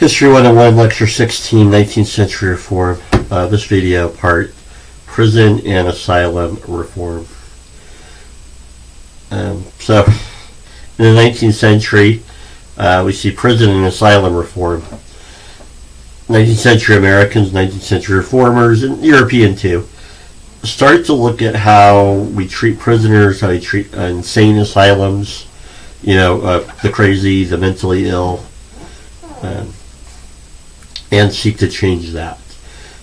History 101, Lecture 16, 19th Century Reform. This video part, Prison and Asylum Reform. So, in the 19th century, we see prison and asylum reform. 19th century Americans, 19th century reformers, and European too, start to look at how we treat prisoners, how we treat insane asylums, the crazy, the mentally ill, and seek to change that.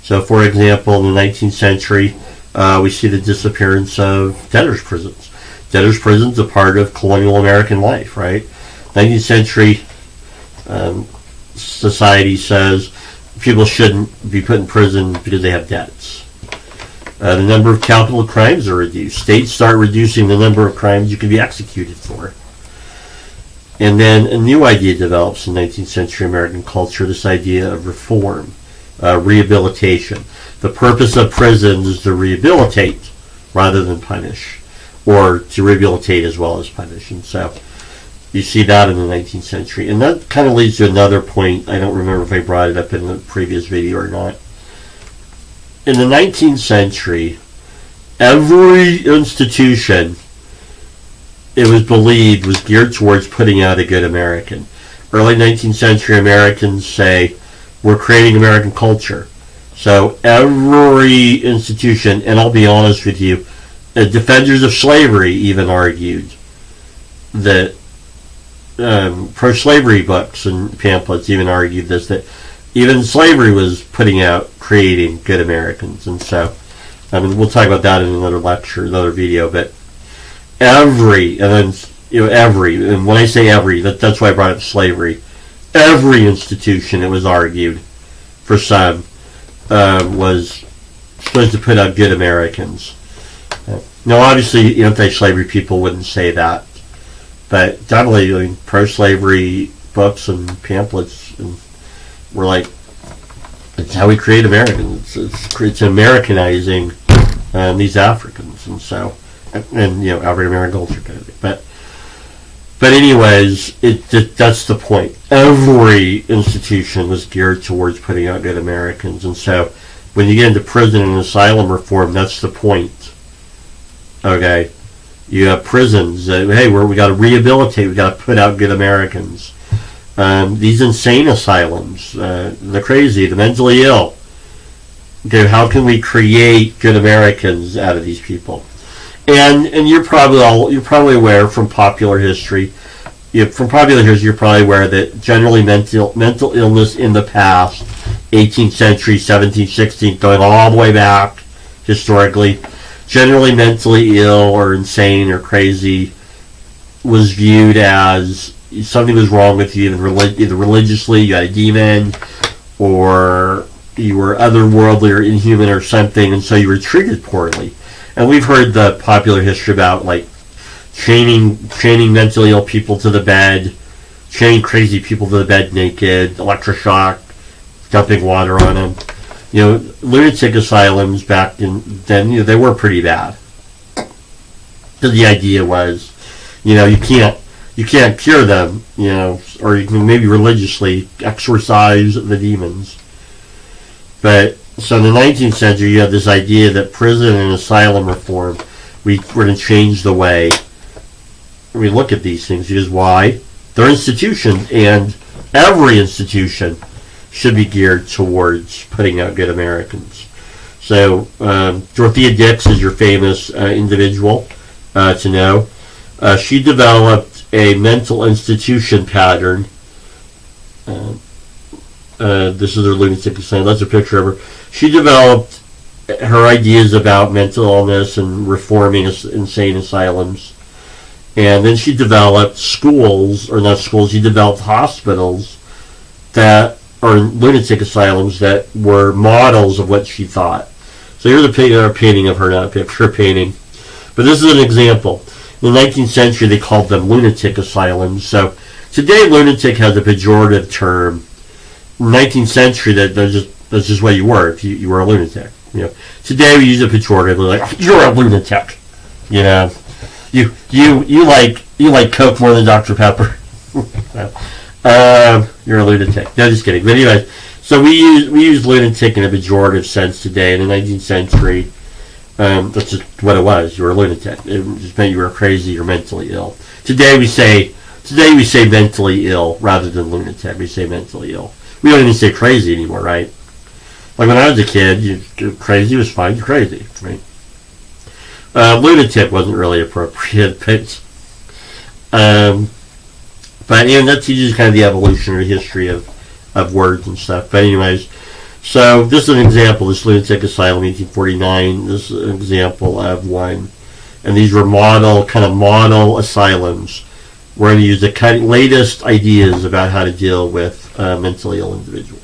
So, for example, in the 19th century, we see the disappearance of debtors' prisons. Debtors' prisons are part of colonial American life, right? 19th century society says people shouldn't be put in prison because they have debts. The number of capital crimes are reduced. States start reducing the number of crimes you can be executed for. And then a new idea develops in 19th century American culture, this idea of reform, rehabilitation. The purpose of prisons is to rehabilitate rather than punish, or to rehabilitate as well as punish. And so you see that in the 19th century. And that kind of leads to another point. I don't remember if I brought it up in the previous video or not. In the 19th century, every institution, it was believed, was geared towards putting out a good American. Early 19th century Americans say, we're creating American culture. So every institution, and I'll be honest with you, defenders of slavery even argued that pro-slavery books and pamphlets even argued this, that even slavery was putting out, creating good Americans. And so, we'll talk about that in another lecture, another video, but every, and when I say every, that's why I brought up slavery, every institution, it was argued, for some, was supposed to put out good Americans. Now, obviously, anti-slavery people wouldn't say that, but definitely, pro-slavery books and pamphlets were like, it's how we create Americans. It's Americanizing these Africans, and so, African American culture kind of thing. But anyways, that's the point. Every institution was geared towards putting out good Americans, and so when you get into prison and asylum reform, that's the point. Okay, you have prisons. We got to rehabilitate. We got to put out good Americans. These insane asylums, the crazy, the mentally ill. Okay, how can we create good Americans out of these people? And you're probably aware from popular history. You're probably aware that generally mental illness in the past, 18th century, 17th, 16th, going all the way back historically, generally mentally ill or insane or crazy was viewed as something was wrong with you, either religiously, you had a demon, or you were otherworldly or inhuman or something, and so you were treated poorly. And we've heard the popular history about chaining mentally ill people to the bed, chaining crazy people to the bed naked, electroshock, dumping water on them. Lunatic asylums back then, they were pretty bad. So the idea was, you can't cure them, or you can maybe religiously exorcise the demons. But so in the 19th century, you have this idea that prison and asylum reform, we're going to change the way we look at these things. Because why? They're institutions, and every institution should be geared towards putting out good Americans. So Dorothea Dix is your famous individual to know. She developed a mental institution pattern. This is her lunatic asylum. That's a picture of her. She developed her ideas about mental illness and reforming insane asylums. And then she developed she developed hospitals or lunatic asylums that were models of what she thought. So here's a painting of her, not a picture painting. But this is an example. In the 19th century, they called them lunatic asylums. So today, lunatic has a pejorative term. In the 19th century, that's just what you were if you were a lunatic. Today we use a pejorative, like, you're a lunatic. You like Coke more than Dr. Pepper. You're a lunatic. No, just kidding. But anyway, so we use lunatic in a pejorative sense today. In the 19th century, that's just what it was. You were a lunatic. It just meant you were crazy or mentally ill. Today we say mentally ill rather than lunatic. We say mentally ill. We don't even say crazy anymore, right? Like when I was a kid, crazy was fine. You're crazy, right? Lunatic wasn't really appropriate, but that teaches kind of the evolutionary history of words and stuff. But anyways, so this is an example. This lunatic asylum, 1849. This is an example of one, and these were model asylums. We're going to use the latest ideas about how to deal with mentally ill individuals.